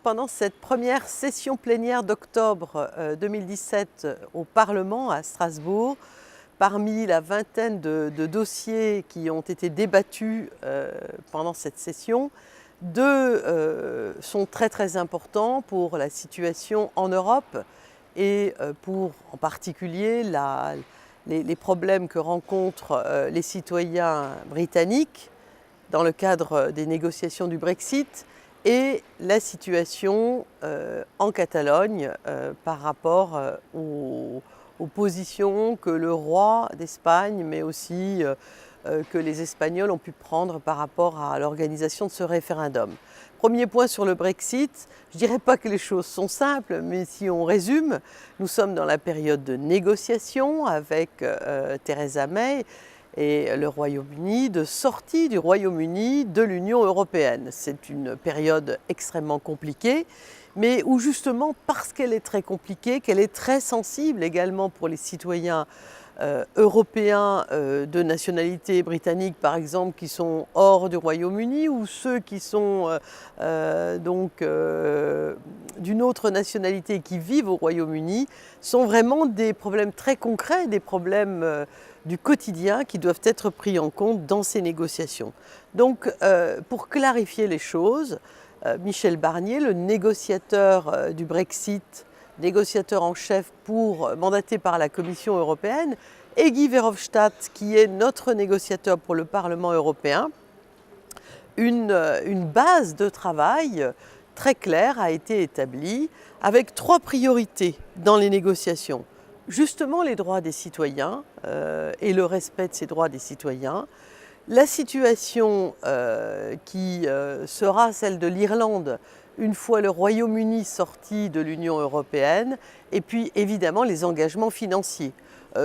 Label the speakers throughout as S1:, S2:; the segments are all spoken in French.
S1: pendant cette première session plénière d'octobre 2017 au Parlement à Strasbourg, parmi la vingtaine de dossiers qui ont été débattus pendant cette session, deux sont très importants pour la situation en Europe et pour en particulier les problèmes que rencontrent les citoyens britanniques dans le cadre des négociations du Brexit et la situation en Catalogne par rapport aux positions que le roi d'Espagne, mais aussi que les Espagnols ont pu prendre par rapport à l'organisation de ce référendum. Premier point sur le Brexit, je ne dirais pas que les choses sont simples, mais si on résume, nous sommes dans la période de négociation avec Theresa May et le Royaume-Uni, de sortie du Royaume-Uni de l'Union européenne. C'est une période extrêmement compliquée, mais où justement, parce qu'elle est très compliquée, qu'elle est très sensible également pour les citoyens européens de nationalité britannique, par exemple, qui sont hors du Royaume-Uni, ou ceux qui sont d'une autre nationalité qui vivent au Royaume-Uni, sont vraiment des problèmes très concrets, des problèmes du quotidien qui doivent être pris en compte dans ces négociations. Donc, pour clarifier les choses, Michel Barnier, le négociateur du Brexit, négociateur en chef mandaté par la Commission européenne, et Guy Verhofstadt, qui est notre négociateur pour le Parlement européen, une base de travail très claire a été établie avec trois priorités dans les négociations. Justement, les droits des citoyens et le respect de ces droits des citoyens, la situation qui sera celle de l'Irlande une fois le Royaume-Uni sorti de l'Union européenne, et puis évidemment les engagements financiers.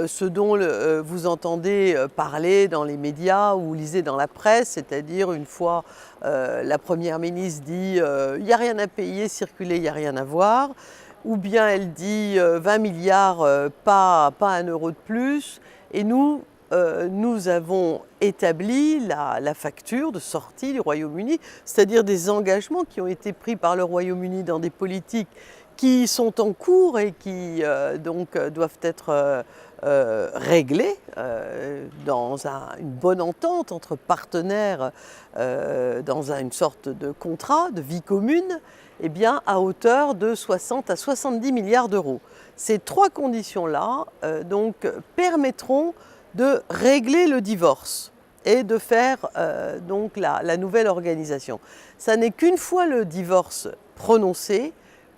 S1: Ce dont vous entendez parler dans les médias ou lisez dans la presse, c'est-à-dire une fois la Première ministre dit il n'y a rien à payer, circuler, il n'y a rien à voir, ou bien elle dit 20 milliards, pas un euro de plus, et nous avons établi la facture de sortie du Royaume-Uni, c'est-à-dire des engagements qui ont été pris par le Royaume-Uni dans des politiques qui sont en cours et qui doivent être réglés dans une bonne entente entre partenaires, dans une sorte de contrat de vie commune, eh bien, à hauteur de 60 à 70 milliards d'euros. Ces trois conditions-là permettront de régler le divorce et de faire la nouvelle organisation. Ça n'est qu'une fois le divorce prononcé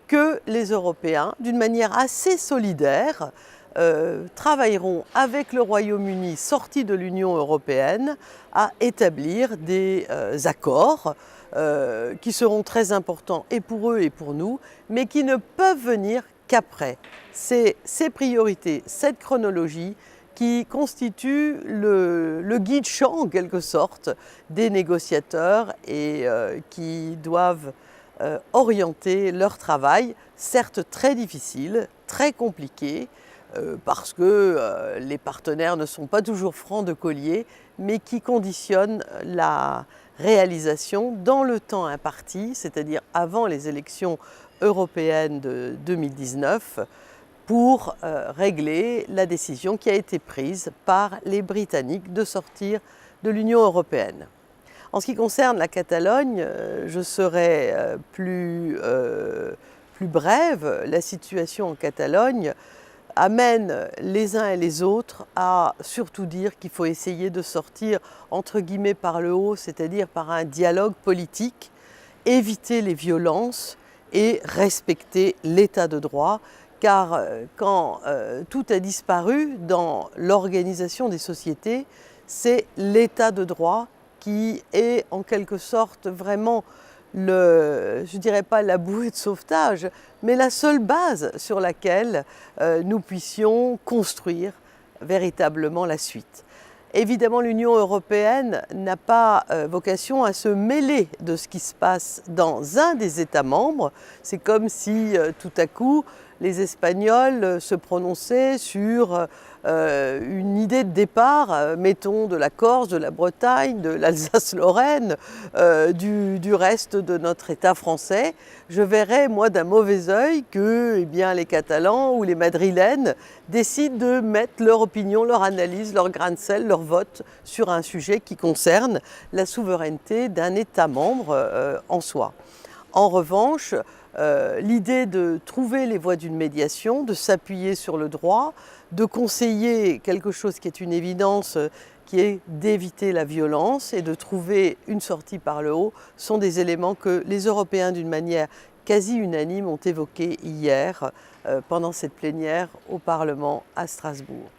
S1: que les Européens, d'une manière assez solidaire, travailleront avec le Royaume-Uni sorti de l'Union européenne à établir des accords qui seront très importants et pour eux et pour nous, mais qui ne peuvent venir qu'après. C'est ces priorités, cette chronologie qui constitue le guide champ en quelque sorte des négociateurs et qui doivent orienter leur travail, certes très difficile, très compliqué, parce que les partenaires ne sont pas toujours francs de collier, mais qui conditionnent la réalisation dans le temps imparti, c'est-à-dire avant les élections européennes de 2019, pour régler la décision qui a été prise par les Britanniques de sortir de l'Union européenne. En ce qui concerne la Catalogne, je serai plus brève. La situation en Catalogne amène les uns et les autres à surtout dire qu'il faut essayer de sortir entre guillemets par le haut, c'est-à-dire par un dialogue politique, éviter les violences et respecter l'état de droit. Car quand tout a disparu dans l'organisation des sociétés, c'est l'état de droit qui est en quelque sorte vraiment je ne dirais pas la bouée de sauvetage, mais la seule base sur laquelle nous puissions construire véritablement la suite. Évidemment, l'Union européenne n'a pas vocation à se mêler de ce qui se passe dans un des États membres. C'est comme si tout à coup les Espagnols se prononçaient sur une idée de départ, mettons de la Corse, de la Bretagne, de l'Alsace-Lorraine, du reste de notre État français, je verrais, moi, d'un mauvais œil que les Catalans ou les Madrilènes décident de mettre leur opinion, leur analyse, leur grain de sel, leur vote sur un sujet qui concerne la souveraineté d'un État membre en soi. En revanche, l'idée de trouver les voies d'une médiation, de s'appuyer sur le droit, de conseiller quelque chose qui est une évidence, qui est d'éviter la violence et de trouver une sortie par le haut, sont des éléments que les Européens, d'une manière quasi unanime, ont évoqués hier pendant cette plénière au Parlement à Strasbourg.